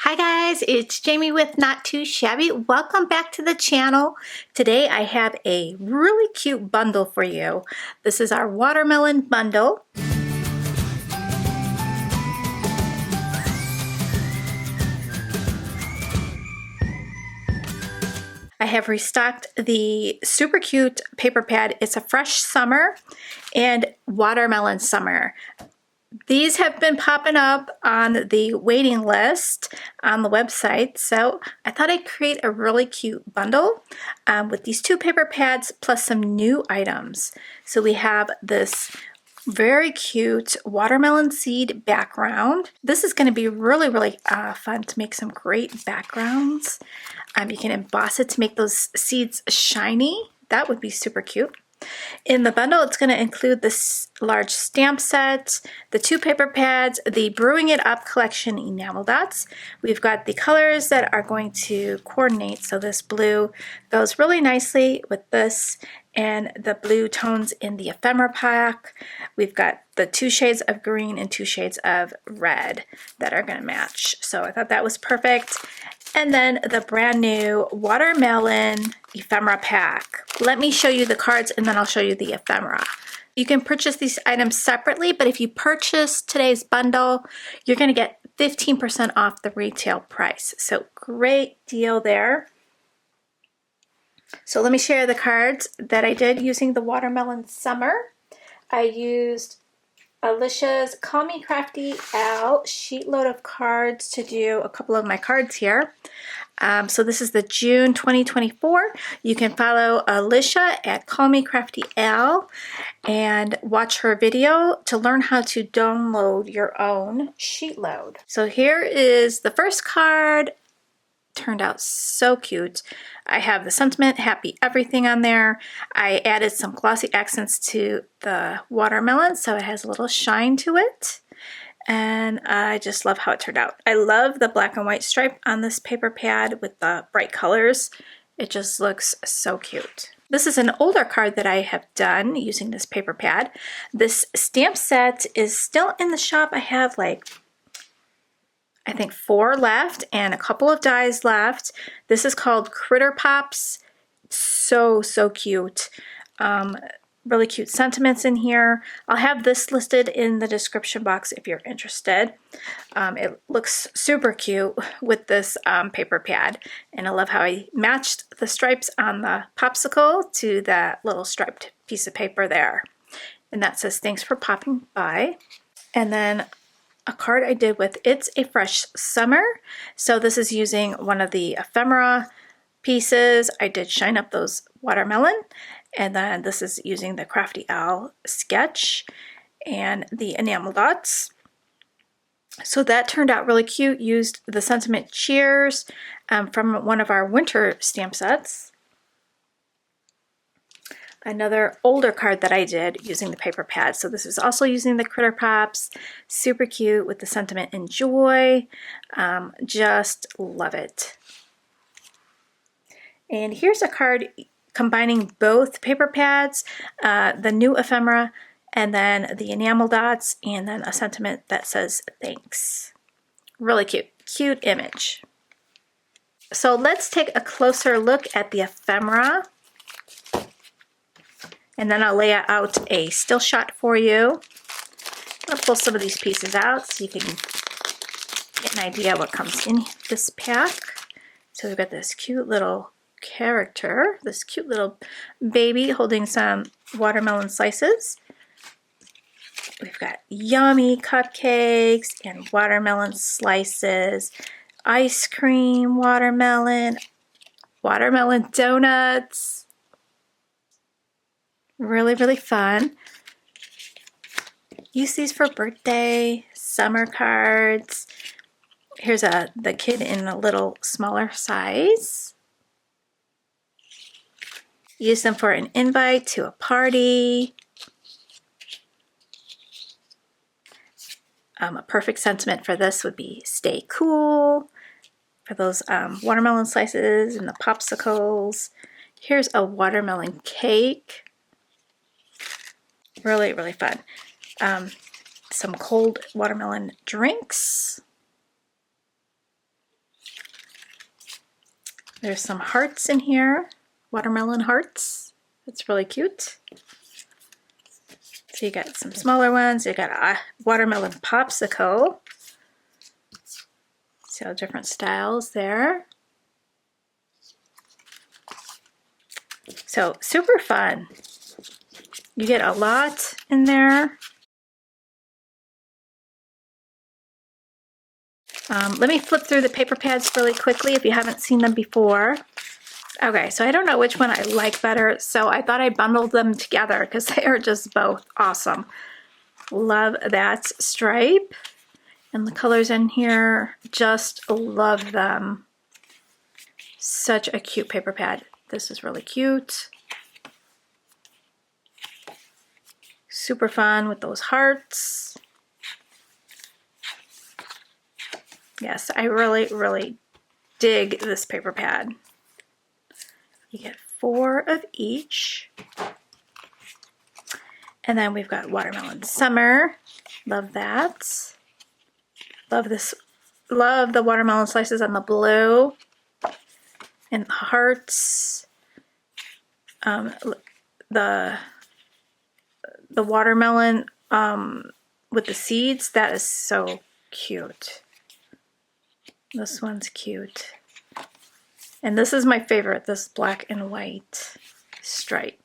Hi guys, it's Jamie with Not Too Shabby. Welcome back to the channel. Today I have a really cute bundle for you. This is our watermelon bundle. I have restocked the super cute paper pad. It's a fresh summer and watermelon summer. These have been popping up on the waiting list on the website, so I thought I'd create a really cute bundle with these two paper pads plus some new items. So we have this very cute watermelon seed background. This is going to be really fun to make some great backgrounds. You can emboss it to make those seeds shiny. That would be super cute. In the bundle, it's going to include this large stamp set, the two paper pads, the Brewing It Up collection enamel dots. We've got the colors that are going to coordinate. So this blue goes really nicely with this and the blue tones in the ephemera pack. We've got the 2 shades of green and 2 shades of red that are going to match. So I thought that was perfect. And then the brand new watermelon ephemera pack. Let me show you the cards and then I'll show you the ephemera. You can purchase these items separately, but if you purchase today's bundle, you're going to get 15% off the retail price. So great deal there. So let me share the cards that I did using the watermelon summer. I used Alicia's Call Me Crafty Al sheet load of cards to do a couple of my cards here. So this is the June 2024. You can follow Alicia at Call Me Crafty Al and watch her video to learn how to download your own sheet load. So here is the first card. Turned out so cute. I have the sentiment, happy everything on there. I added some glossy accents to the watermelon so it has a little shine to it. And I just love how it turned out. I love the black and white stripe on this paper pad with the bright colors. It just looks so cute. This is an older card that I have done using this paper pad. This stamp set is still in the shop. I have I think 4 left and a couple of dies left. This is called Critter Pops. So cute. Really cute sentiments in here. I'll have this listed in the description box if you're interested. It looks super cute with this paper pad. And I love how I matched the stripes on the popsicle to that little striped piece of paper there. And that says, "Thanks for popping by." And then a card I did with It's a Fresh Summer. So this is using one of the ephemera pieces. I did shine up those watermelon. And then this is using the Crafty Owl sketch and the enamel dots. So that turned out really cute. Used the sentiment Cheers from one of our winter stamp sets. Another older card that I did using the paper pad. So this is also using the Critter Pops. Super cute with the sentiment Enjoy. Just love it. And here's a card combining both paper pads, the new ephemera, and then the enamel dots, and then a sentiment that says thanks. Really cute. Cute image. So let's take a closer look at the ephemera. And then I'll lay out a still shot for you. I'll pull some of these pieces out so you can get an idea what comes in this pack. So we've got this cute little character, this cute little baby holding some watermelon slices. We've got yummy cupcakes and watermelon slices, ice cream, watermelon donuts. Really fun. Use these for birthday, summer cards. Here's the kid in a little smaller size. Use them for an invite to a party. A perfect sentiment for this would be stay cool. For those watermelon slices and the popsicles. Here's a watermelon cake. Really fun. Some cold watermelon drinks. There's some hearts in here, watermelon hearts. It's really cute. So you got some smaller ones. You got a watermelon popsicle. So different styles there. So super fun. You get a lot in there. Let me flip through the paper pads really quickly if you haven't seen them before. Okay, so I don't know which one I like better, so I thought I bundled them together because they are just both awesome. Love that stripe. And the colors in here, just love them. Such a cute paper pad. This is really cute. Super fun with those hearts. Yes, I really, really dig this paper pad. You get 4 of each. And then we've got Watermelon Summer. Love that. Love this. Love the watermelon slices on the blue. And the hearts. The watermelon with the seeds. That is so cute. This one's cute. And this is my favorite, this black and white stripe.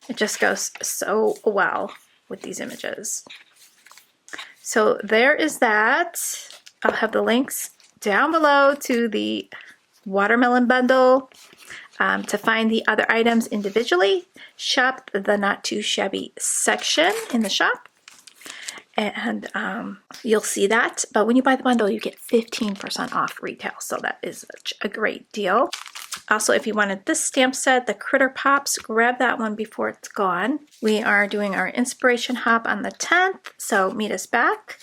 It just goes so well with these images. So there is that. I'll have the links down below to the watermelon bundle. To find the other items individually, shop the Not Too Shabby section in the shop. And you'll see that. But when you buy the bundle, you get 15% off retail. So that is a great deal. Also, if you wanted this stamp set, the Critter Pops, grab that one before it's gone. We are doing our inspiration hop on the 10th. So meet us back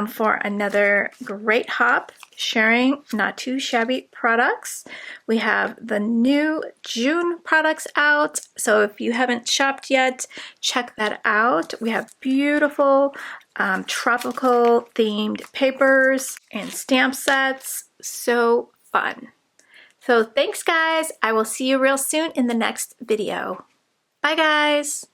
for another great hop sharing Not Too Shabby products. We have the new June products out. So if you haven't shopped yet, check that out. We have beautiful tropical themed papers and stamp sets. So fun. So thanks guys. I will see you real soon in the next video. Bye guys.